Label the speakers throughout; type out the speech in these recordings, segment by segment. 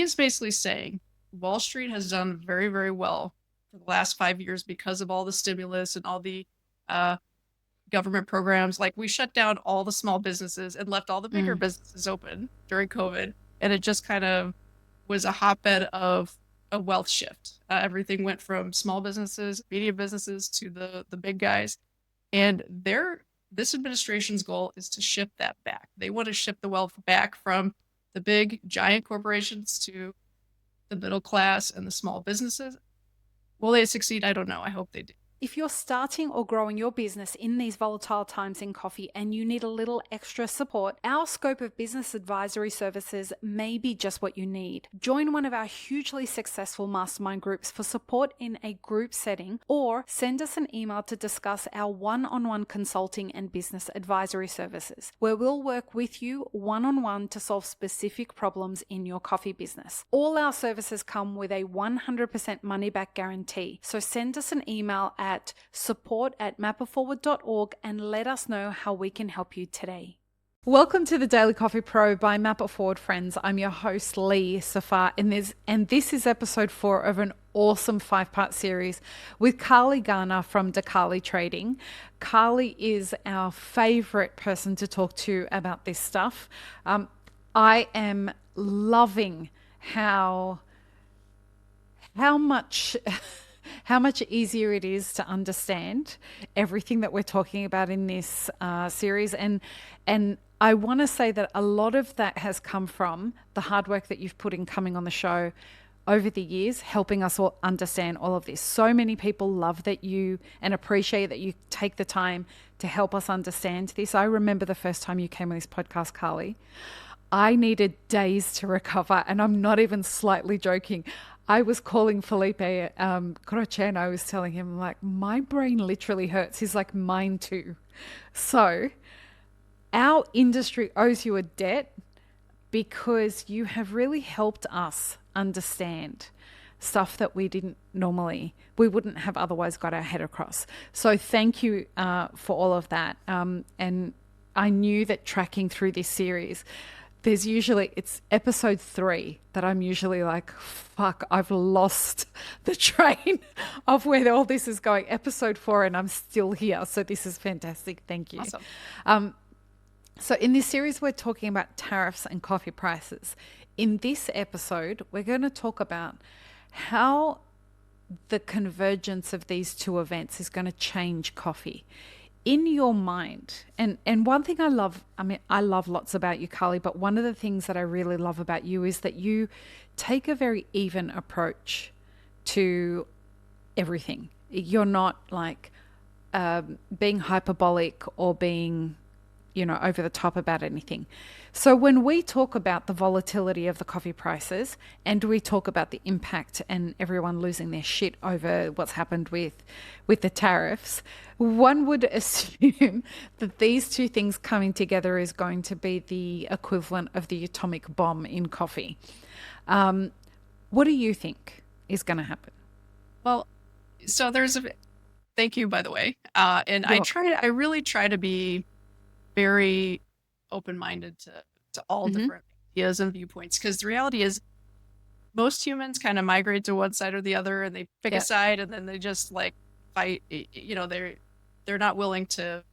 Speaker 1: is basically saying Wall Street has done very, very well for the last 5 years because of all the stimulus and all the uh, government programs. Like we shut down all the small businesses and left all the bigger
Speaker 2: Mm.
Speaker 1: businesses open during COVID. And it just kind of was a hotbed of a wealth shift. Everything went from small businesses, medium businesses to the big guys. And this administration's goal is to shift that back. They want to shift the wealth back from the big giant corporations to the middle class and the small businesses. Will they succeed? I don't know. I hope they do.
Speaker 2: If you're starting or growing your business in these volatile times in coffee and you need a little extra support, our scope of business advisory services may be just what you need. Join one of our hugely successful mastermind groups for support in a group setting, or send us an email to discuss our one-on-one consulting and business advisory services, where we'll work with you one-on-one to solve specific problems in your coffee business. All our services come with a 100% money-back guarantee, so send us an email at support@mapitforward.org and let us know how we can help you today. Welcome to the Daily Coffee Pro by Map It Forward, friends. I'm your host, Lee Safar, and this is episode 4 of an awesome 5-part series with Carley Garner from DeCarley Trading. Carley is our favorite person to talk to about this stuff. I am loving how much easier it is to understand everything that we're talking about in this series. And I want to say that a lot of that has come from the hard work that you've put in coming on the show over the years, helping us all understand all of this. So many people love that you and appreciate that you take the time to help us understand this. I remember the first time you came on this podcast, Carley, I needed days to recover, and I'm not even slightly joking. I was calling Felipe Croce and I was telling him, like, my brain literally hurts. He's like, mine too. So our industry owes you a debt because you have really helped us understand stuff that we wouldn't have otherwise got our head across. So thank you for all of that. And I knew that tracking through this series, it's episode 3 that I'm usually like, fuck, I've lost the train of where all this is going. Episode 4 and I'm still here. So this is fantastic. Thank you.
Speaker 1: Awesome.
Speaker 2: So in this series, we're talking about tariffs and coffee prices. In this episode, we're going to talk about how the convergence of these two events is going to change coffee. In your mind, and one thing I love lots about you, Carley, but one of the things that I really love about you is that you take a very even approach to everything. You're not like being hyperbolic or being, over the top about anything. So when we talk about the volatility of the coffee prices and we talk about the impact and everyone losing their shit over what's happened with the tariffs, one would assume that these two things coming together is going to be the equivalent of the atomic bomb in coffee. What do you think is going to happen?
Speaker 1: Well, so thank you, by the way. And I really try to be very open-minded to all different ideas and viewpoints, because the reality is most humans kind of migrate to one side or the other and they pick a side and then they just like fight. They're not willing to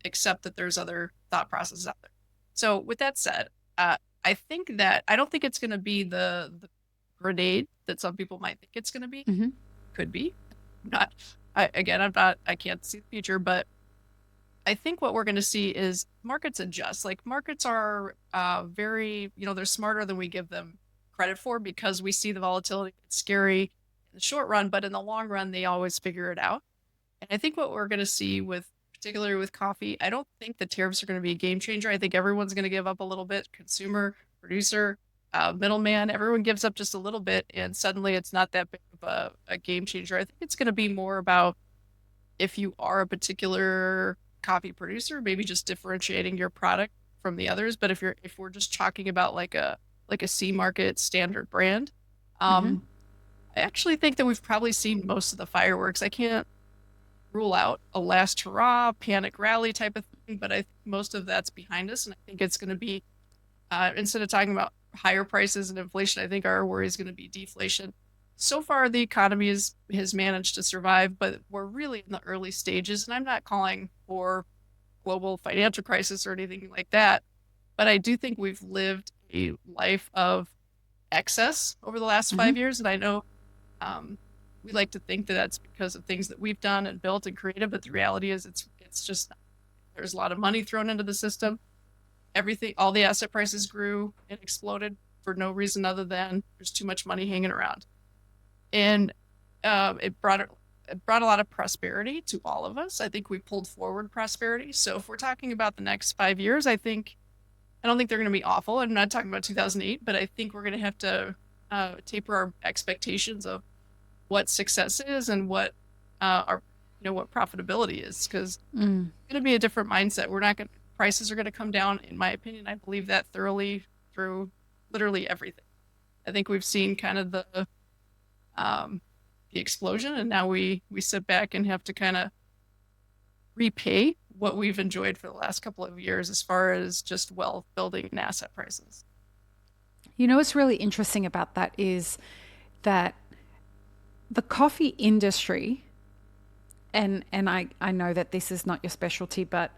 Speaker 1: accept that there's other thought processes out there. So with that said, I don't think it's going to be the grenade that some people might think it's going to be. Could be. I can't see the future, but I think what we're going to see is markets adjust. Like markets are very, they're smarter than we give them credit for, because we see the volatility. It's scary in the short run, but in the long run, they always figure it out. And I think what we're going to see particularly with coffee, I don't think the tariffs are going to be a game changer. I think everyone's going to give up a little bit. Consumer, producer, middleman, everyone gives up just a little bit, and suddenly it's not that big of a game changer. I think it's going to be more about if you are a particular coffee producer, maybe just differentiating your product from the others. But if we're just talking about like a C market standard brand, I actually think that we've probably seen most of the fireworks. I can't rule out a last hurrah, panic rally type of thing, but I think most of that's behind us. And I think it's going to be, instead of talking about higher prices and inflation. I think our worry is going to be deflation. So far, the economy has managed to survive, but we're really in the early stages. And I'm not calling for global financial crisis or anything like that, but I do think we've lived a life of excess over the last 5 years. And I know we like to think that that's because of things that we've done and built and created, but the reality is it's just there's a lot of money thrown into the system. Everything, all the asset prices grew and exploded for no reason other than there's too much money hanging around, and it brought a lot of prosperity to all of us. I think we pulled forward prosperity. So if we're talking about the next 5 years, I don't think they're going to be awful. I'm not talking about 2008, but I think we're going to have to taper our expectations of what success is and what our what profitability is, because it's going to be a different mindset. We're not going prices are going to come down, in my opinion. I believe that thoroughly through literally everything. I think we've seen kind of the explosion, and now we sit back and have to kind of repay what we've enjoyed for the last couple of years as far as just wealth building and asset prices.
Speaker 2: You know what's really interesting about that is that the coffee industry, and I know that this is not your specialty, but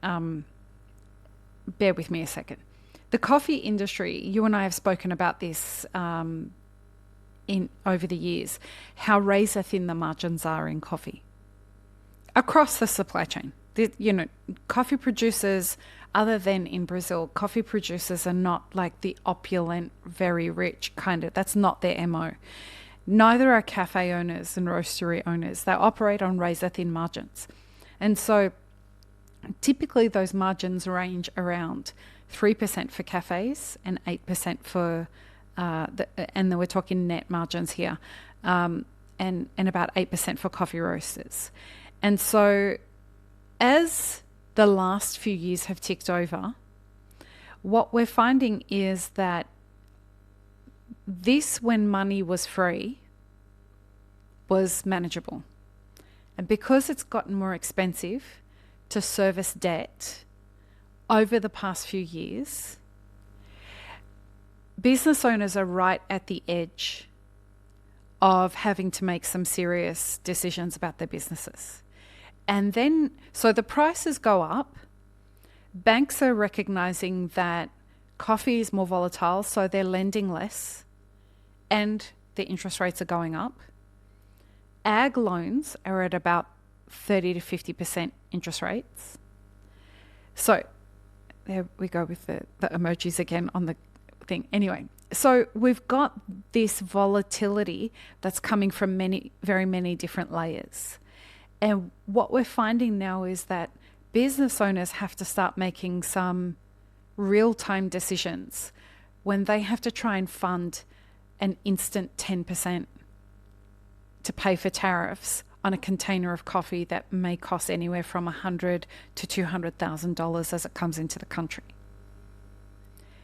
Speaker 2: bear with me a second. The coffee industry, you and I have spoken about this in over the years, how razor thin the margins are in coffee across the supply chain. Coffee producers, other than in Brazil, coffee producers are not like the opulent, very rich kind of, that's not their MO. Neither are cafe owners and roastery owners. They operate on razor thin margins. And so typically those margins range around 3% for cafes and 8% for, and then we're talking net margins here, and about 8% for coffee roasters. And so as the last few years have ticked over, what we're finding is that this, when money was free, was manageable. And because it's gotten more expensive to service debt over the past few years, business owners are right at the edge of having to make some serious decisions about their businesses. And then, so the prices go up. Banks are recognizing that coffee is more volatile, so they're lending less, and the interest rates are going up. Ag loans are at about 30 to 50% interest rates. So there we go with the emojis again on the thing. Anyway, so we've got this volatility that's coming from very many different layers. And what we're finding now is that business owners have to start making some real-time decisions when they have to try and fund an instant 10% to pay for tariffs on a container of coffee that may cost anywhere from $100,000 to $200,000 as it comes into the country.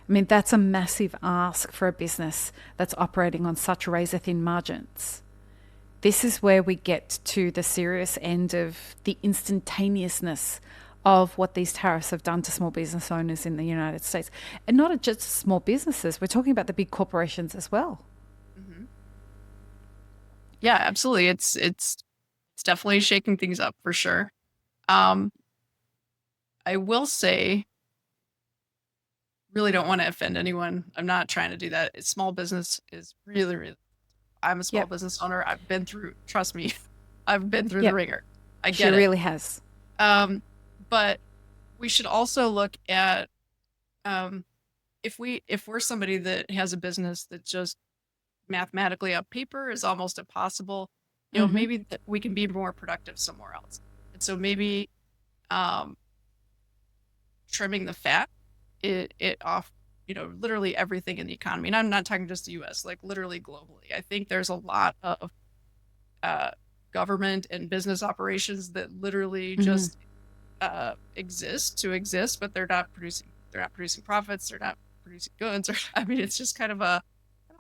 Speaker 2: I mean, that's a massive ask for a business that's operating on such razor-thin margins. This is where we get to the serious end of the instantaneousness of what these tariffs have done to small business owners in the United States. And not just small businesses, we're talking about the big corporations as well.
Speaker 1: Mm-hmm. Yeah, absolutely. It's definitely shaking things up for sure. I will say, really don't want to offend anyone. I'm not trying to do that. Small business is really, really, I'm a small business owner. I've been through, trust me, I've been through the ringer. I get it.
Speaker 2: She really has.
Speaker 1: But we should also look at if we're somebody that has a business that just mathematically on paper is almost impossible, maybe that we can be more productive somewhere else. And so maybe trimming the fat, it off, literally everything in the economy. And I'm not talking just the US, like literally globally. I think there's a lot of government and business operations that literally just exist to exist, but they're not producing profits, they're not producing goods, or I mean, it's just kind of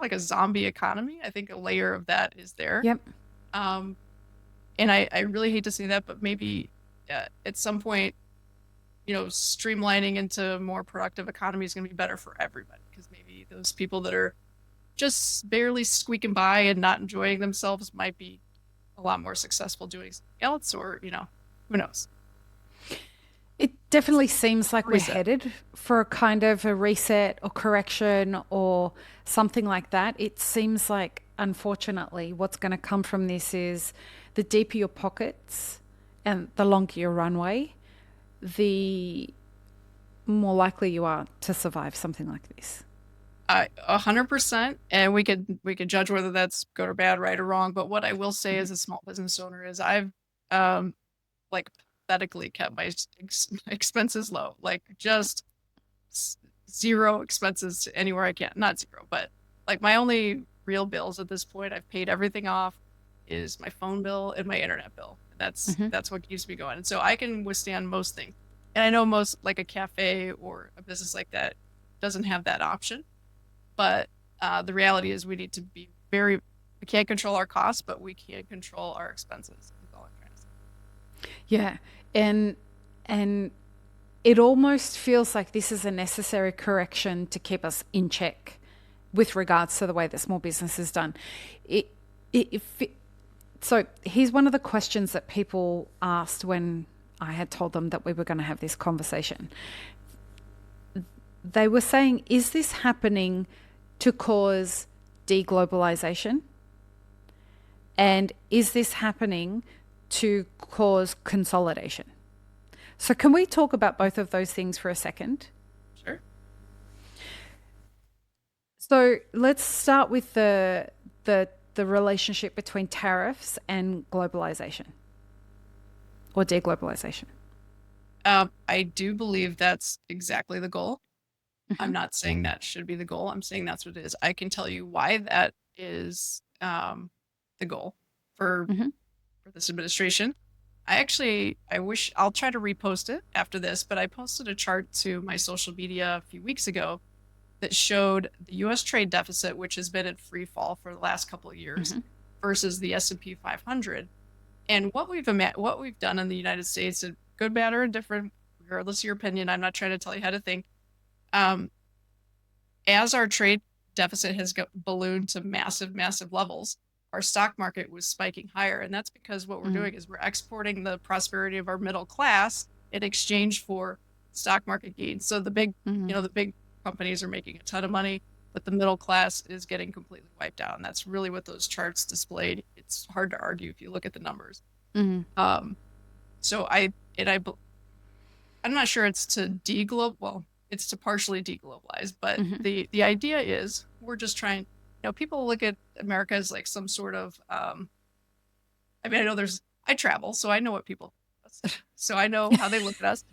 Speaker 1: like a zombie economy. I think a layer of that is there.
Speaker 2: Yep.
Speaker 1: And I really hate to say that, but maybe at some point, streamlining into a more productive economy is going to be better for everybody, because maybe those people that are just barely squeaking by and not enjoying themselves might be a lot more successful doing something else, or, who knows?
Speaker 2: It definitely seems like we're
Speaker 1: Reset.
Speaker 2: headed for a kind of a reset or correction or something like that. It seems like, unfortunately, what's going to come from this is the deeper your pockets and the longer your runway, the more likely you are to survive something like this.
Speaker 1: 100%. And we could judge whether that's good or bad, right or wrong. But what I will say as a small business owner is I've um like pathetically kept my expenses low, like just zero expenses anywhere I can. Not zero, but like my only real bills at this point, I've paid everything off, is my phone bill and my internet bill. That's what keeps me going. And so I can withstand most things. And I know most, like a cafe or a business like that, doesn't have that option. But the reality is we need to be we can't control our costs, but we can control our expenses. Is all I'm trying to say.
Speaker 2: Yeah. And and it almost feels like this is a necessary correction to keep us in check with regards to the way that small business is done. It, so here's one of the questions that people asked when I had told them that we were going to have this conversation. They were saying, is this happening to cause deglobalization? And is this happening to cause consolidation? So can we talk about both of those things for a second?
Speaker 1: Sure.
Speaker 2: So let's start with the relationship between tariffs and globalization or deglobalization.
Speaker 1: I do believe that's exactly the goal. I'm
Speaker 2: Mm-hmm.
Speaker 1: not saying that should be the goal. I'm saying that's what it is. I can tell you why that is the goal for
Speaker 2: Mm-hmm.
Speaker 1: for this administration. I wish I'll try to repost it after this, but I posted a chart to my social media a few weeks ago that showed the US trade deficit, which has been in free fall for the last couple of years,
Speaker 2: Mm-hmm.
Speaker 1: versus the S&P 500. And what we've done in the United States, and good, bad, or indifferent, regardless of your opinion, I'm not trying to tell you how to think. Um, as our trade deficit has ballooned to massive, massive levels, our stock market was spiking higher. And that's because what we're doing is we're exporting the prosperity of our middle class in exchange for stock market gains. So
Speaker 2: Mm-hmm.
Speaker 1: the big companies are making a ton of money, but the middle class is getting completely wiped out. And that's really what those charts displayed. It's hard to argue if you look at the numbers.
Speaker 2: Mm-hmm.
Speaker 1: Um, so I'm not sure it's to well, it's to partially deglobalize, but
Speaker 2: Mm-hmm.
Speaker 1: the idea is we're just trying, people look at America as like some sort of I mean, I travel, so I know what people so I know how they look at us.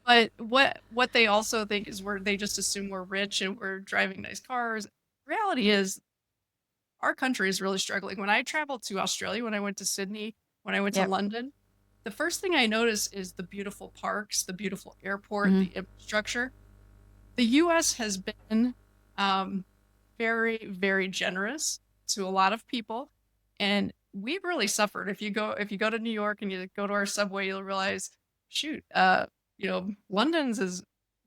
Speaker 1: But what they also think is they just assume we're rich and we're driving nice cars. Reality is our country is really struggling. When I traveled to Australia, when I went to Sydney, when I went to
Speaker 2: Yep.
Speaker 1: London, the first thing I noticed is the beautiful parks, the beautiful airport,
Speaker 2: Mm-hmm.
Speaker 1: the infrastructure. The US has been um, very, very generous to a lot of people. And we've really suffered. If you go to New York and you go to our subway, you'll realize, shoot, London's is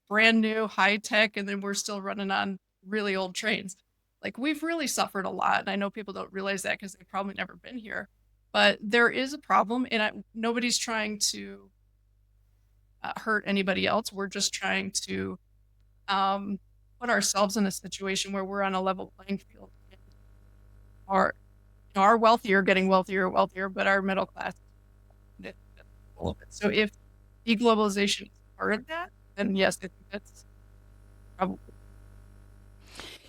Speaker 1: brand new, high tech, and then we're still running on really old trains. Like we've really suffered a lot. And I know people don't realize that because they've probably never been here. But there is a problem, and nobody's trying to hurt anybody else. We're just trying to um, put ourselves in a situation where we're on a level playing field. Our, our wealthy are getting wealthier and wealthier, but our middle class is a little bit. So if deglobalization is part of that, then yes, I think that's probably.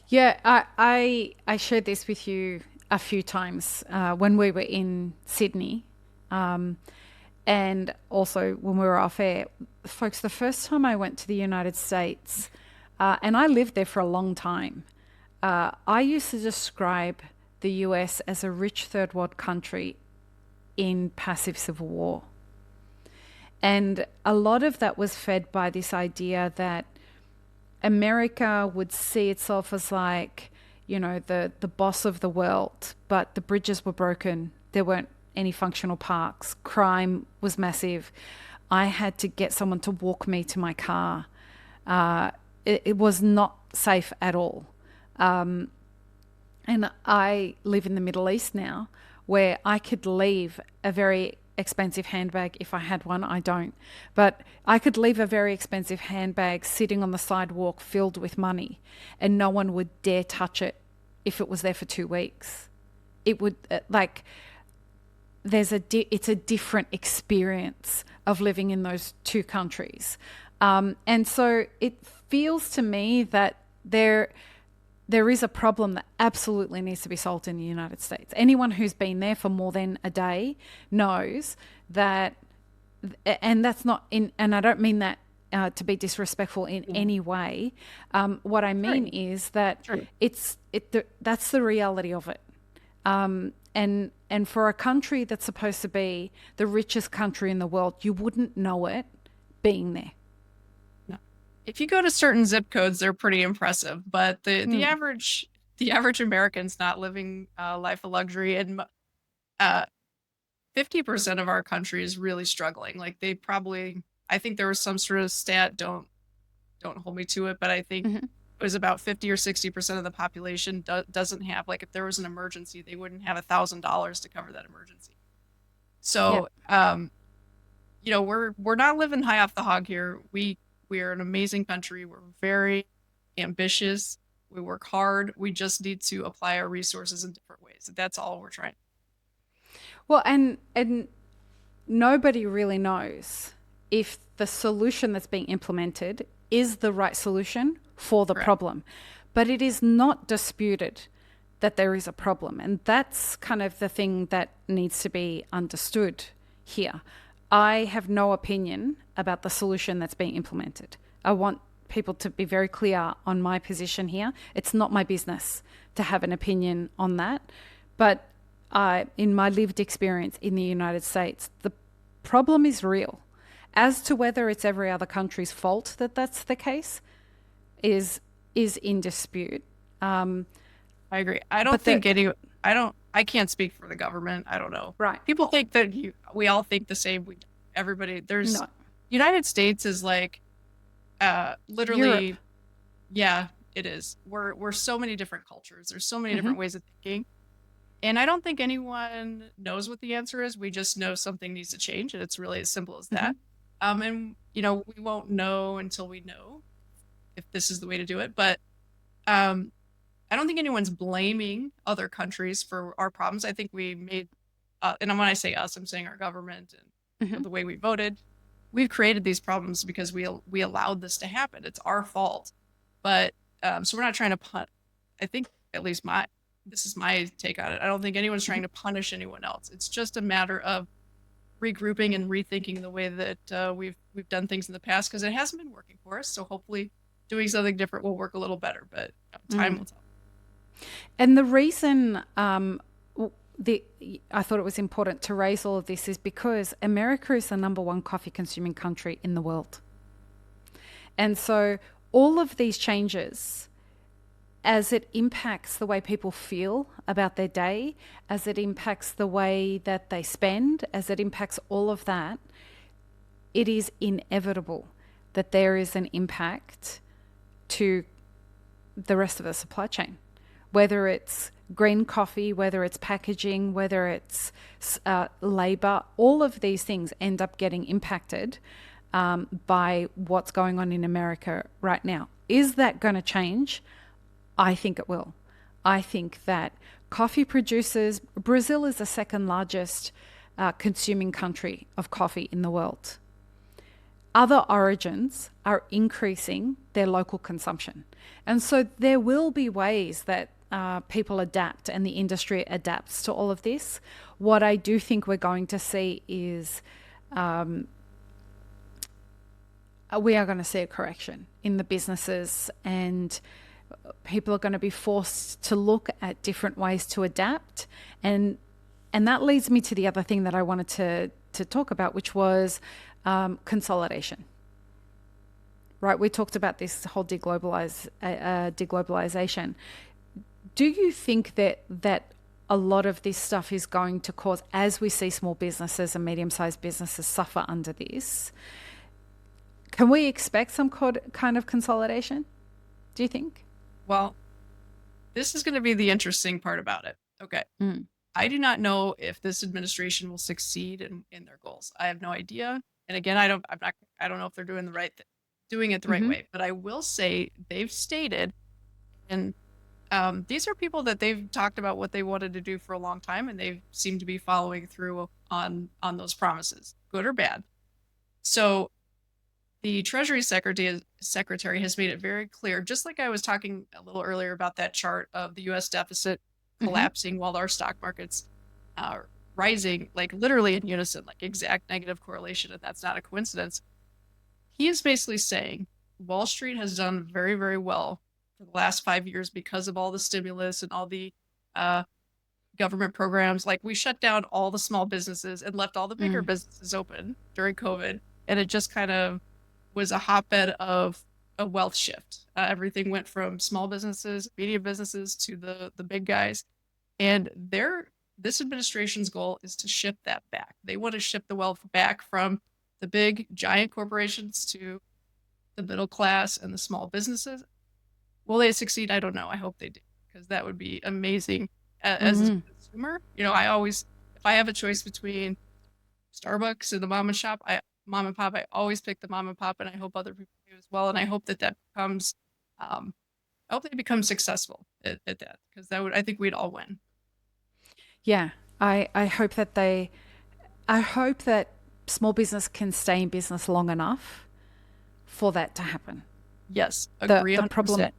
Speaker 2: Yeah, I shared this with you a few times when we were in Sydney, um, and also when we were off air. Folks, the first time I went to the United States, and I lived there for a long time, I used to describe the US as a rich third world country in passive civil war. And a lot of that was fed by this idea that America would see itself as like, the boss of the world, but the bridges were broken. There weren't any functional parks. Crime was massive. I had to get someone to walk me to my car. It was not safe at all. And I live in the Middle East now, where I could leave a very expensive handbag if I had one. I don't. But I could leave a very expensive handbag sitting on the sidewalk filled with money, and no one would dare touch it if it was there for 2 weeks. It would, it's a different experience of living in those two countries. And so it feels to me that there is a problem that absolutely needs to be solved in the United States. Anyone who's been there for more than a day knows that, and that's not in, and I don't mean that to be disrespectful in any way. What I mean is that that's the reality of it. And for a country that's supposed to be the richest country in the world, you wouldn't know it being there.
Speaker 1: If you go to certain zip codes, they're pretty impressive, but the average American's not living a life of luxury, and 50% of our country is really struggling. Like I think there was some sort of stat, don't hold me to it, but I think it was about 50 or 60% of the population doesn't have, like, if there was an emergency, they wouldn't have $1,000 to cover that emergency. So, we're not living high off the hog here. We are an amazing country. We're very ambitious. We work hard. We just need to apply our resources in different ways. That's all we're trying.
Speaker 2: Well, and nobody really knows if the solution that's being implemented is the right solution for the problem. But it is not disputed that there is a problem. And that's kind of the thing that needs to be understood here. I have no opinion about the solution that's being implemented. I want people to be very clear on my position here. It's not my business to have an opinion on that. But in my lived experience in the United States, the problem is real. As to whether it's every other country's fault that that's the case is in dispute. I
Speaker 1: agree. I can't speak for the government. I don't know.
Speaker 2: Right.
Speaker 1: People think that we all think the same. United States is like literally
Speaker 2: Europe.
Speaker 1: Yeah, it is. We're so many different cultures. There's so many different ways of thinking. And I don't think anyone knows what the answer is. We just know something needs to change, and it's really as simple as that. And we won't know until we know if this is the way to do it. But I don't think anyone's blaming other countries for our problems. I think we made, and when I say us, I'm saying our government and the way we voted. We've created these problems because we allowed this to happen. It's our fault. But so we're not trying to punt. I think, at least this is my take on it. I don't think anyone's trying to punish anyone else. It's just a matter of regrouping and rethinking the way that we've done things in the past, because it hasn't been working for us. So hopefully doing something different will work a little better, but time will tell.
Speaker 2: And the reason I thought it was important to raise all of this is because America is the number one coffee consuming country in the world. And so all of these changes, as it impacts the way people feel about their day, as it impacts the way that they spend, as it impacts all of that, it is inevitable that there is an impact to the rest of the supply chain. Whether it's green coffee, whether it's packaging, whether it's labor, all of these things end up getting impacted by what's going on in America right now. Is that going to change? I think it will. I think that coffee producers, Brazil is the second largest consuming country of coffee in the world. Other origins are increasing their local consumption. And so there will be ways that people adapt and the industry adapts to all of this. What I do think we're going to see is we are going to see a correction in the businesses, and people are going to be forced to look at different ways to adapt. And that leads me to the other thing that I wanted to talk about, which was consolidation. Right, we talked about this whole deglobalization. Do you think that a lot of this stuff is going to cause, as we see small businesses and medium-sized businesses suffer under this, can we expect some kind of consolidation? Do you think?
Speaker 1: Well, this is going to be the interesting part about it. Okay.
Speaker 2: Mm.
Speaker 1: I do not know if this administration will succeed in their goals. I have no idea. And again, I don't know if they're doing doing it the right way, but I will say they've stated, and these are people that they've talked about what they wanted to do for a long time, and they seem to be following through on those promises, good or bad. So the Treasury Secretary has made it very clear, just like I was talking a little earlier about that chart of the U.S. deficit collapsing while our stock market's rising, like literally in unison, like exact negative correlation, and that's not a coincidence. He is basically saying Wall Street has done very, very well for the last 5 years because of all the stimulus and all the government programs. Like we shut down all the small businesses and left all the bigger businesses open during COVID, and it just kind of was a hotbed of a wealth shift. Everything went from small businesses, medium businesses to the big guys, and this administration's goal is to shift that back. They want to shift the wealth back from the big giant corporations to the middle class and the small businesses. Will they succeed? I don't know. I hope they do, because that would be amazing. As a consumer, if I have a choice between Starbucks and the mom and pop, I always pick the mom and pop, and I hope other people do as well. And I hope that becomes, I hope they become successful at that, because I think we'd all win.
Speaker 2: Yeah, I hope that I hope that small business can stay in business long enough for that to happen.
Speaker 1: Yes, agree.
Speaker 2: The problem.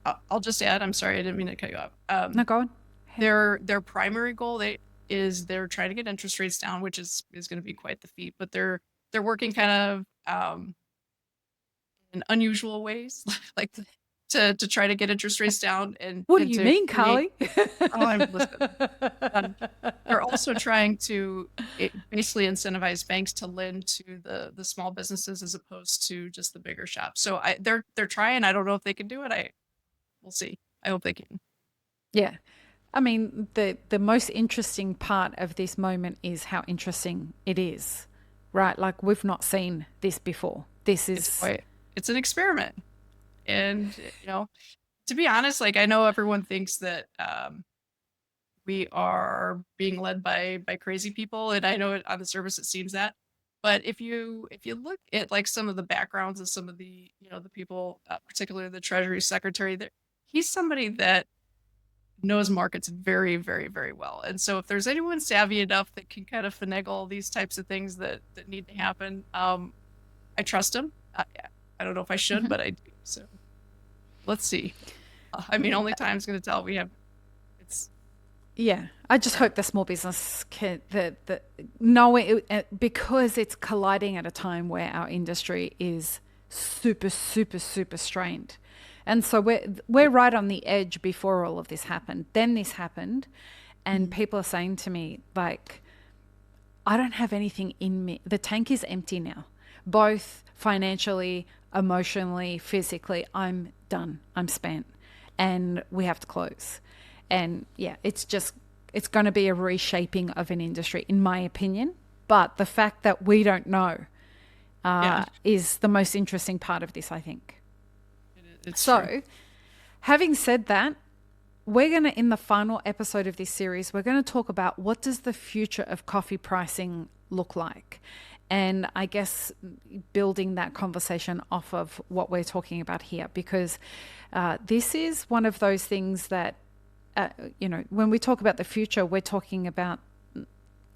Speaker 1: I'll just add. I'm sorry, I didn't mean to cut you off.
Speaker 2: No, go on.
Speaker 1: Their primary goal they're trying to get interest rates down, which is going to be quite the feat. But they're working kind of in unusual ways, like to try to get interest rates down. And
Speaker 2: what do you mean, Carley?
Speaker 1: They're also trying to basically incentivize banks to lend to the small businesses as opposed to just the bigger shops. So they're trying. I don't know if they can do it. We'll see. I hope they can.
Speaker 2: Yeah. I mean, the most interesting part of this moment is how interesting it is, right? Like we've not seen this before.
Speaker 1: It's an experiment. And, to be honest, like I know everyone thinks that we are being led by crazy people, and I know on the surface it seems that. But if you look at like some of the backgrounds of some of the the people, particularly the Treasury Secretary, he's somebody that knows markets very, very, very well. And so if there's anyone savvy enough that can kind of finagle these types of things that need to happen, I trust him. I don't know if I should, but I do. So let's see. I mean, only time's going to tell.
Speaker 2: Yeah, I just hope the small business can know it, because it's colliding at a time where our industry is super, super, super strained. And so we're right on the edge before all of this happened. Then this happened, and people are saying to me, like, I don't have anything in me. The tank is empty now, both financially, emotionally, physically. I'm done. I'm spent, and we have to close. And yeah, it's going to be a reshaping of an industry, in my opinion. But the fact that we don't know is the most interesting part of this, I think.
Speaker 1: It's true.
Speaker 2: Having said that, we're going to, in the final episode of this series, we're going to talk about what does the future of coffee pricing look like? And I guess building that conversation off of what we're talking about here, because this is one of those things that, when we talk about the future, we're talking about,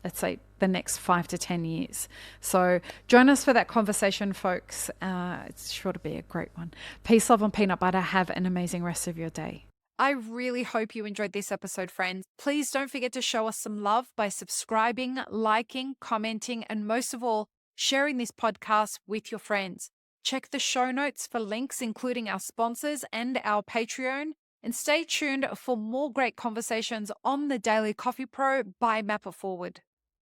Speaker 2: let's say, the next 5 to 10 years. So join us for that conversation, folks. It's sure to be a great one. Peace, love, and peanut butter. Have an amazing rest of your day. I really hope you enjoyed this episode, friends. Please don't forget to show us some love by subscribing, liking, commenting, and most of all, sharing this podcast with your friends. Check the show notes for links, including our sponsors and our Patreon. And stay tuned for more great conversations on the Daily Coffee Pro by Mapper Forward.